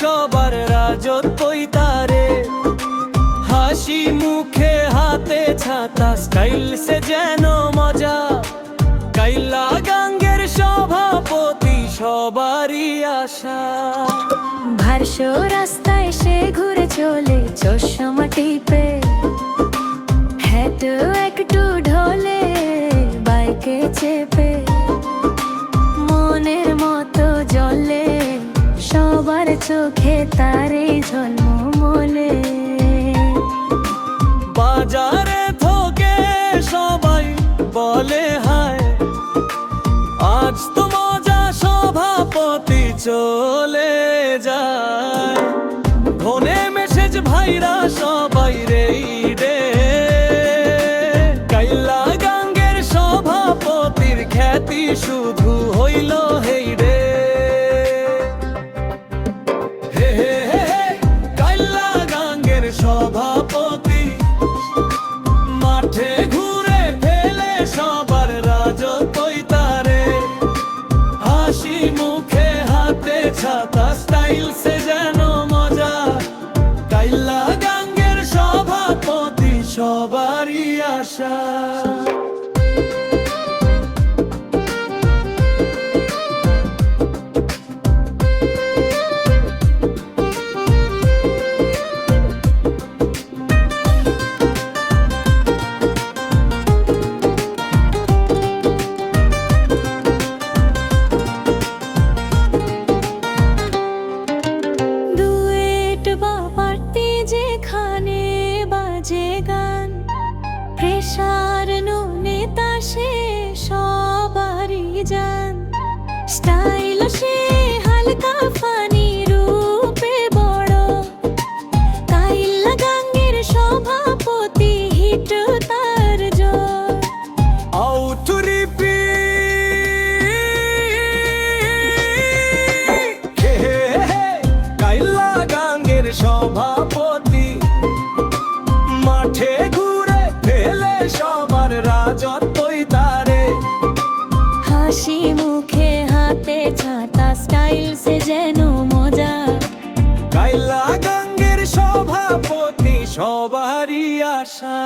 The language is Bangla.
সবার রাজত্বই তারে। হাসি মুখে হাতে ছাতা, স্টাইল সে যেন মজা। কাইল্লা গাঙ্গের সভাপতি সবারই আশা। ভার্স রাস্তায় সে ঘুরে চলে চশমা টিপে, হেঁটো একটু ঢলে বাইকে চেপে। মনের মতো জ্বলে সবার চোখে তারে ঝলমলে। বাজারে থোকে সবাই বলে হায়, আজ তো মজা সভাপতি চলে যায়। ফোনে মেসেজ ভাইরা সবাই রেইডে, কাইল্লা গাঙ্গের সভাপতির খ্যাতি শুধু হইল হেইডে। হে হে হে হে, কাইল্লা গাঙ্গের সভাপতি মাঠে ঘুরে ফেলে সবার রাজত্বই তারে। হাসি মুখে হাতে ছাতা, স্টাইল সে যেন মজা। কাইল্লা গাঙ্গের সভাপতি সবারই আশা। যেখানে বাজে গান, প্রেশার নেতা সে সবারই জান। স্টাইল সে হালকা ফানি রূপে বড়। কাইল্লা গাঙ্গের সভাপতি হিট তার জোর। কাইল্লা গাঙ্গের সভাপতি মাঠে ঘুরে ফেলে সবার রাজত্বই তারে। হাসি মুখে হাতে ছাতা, স্টাইল সে যেন মজা। কাইল্লা গাঙ্গের সভাপতি সবারই আশা।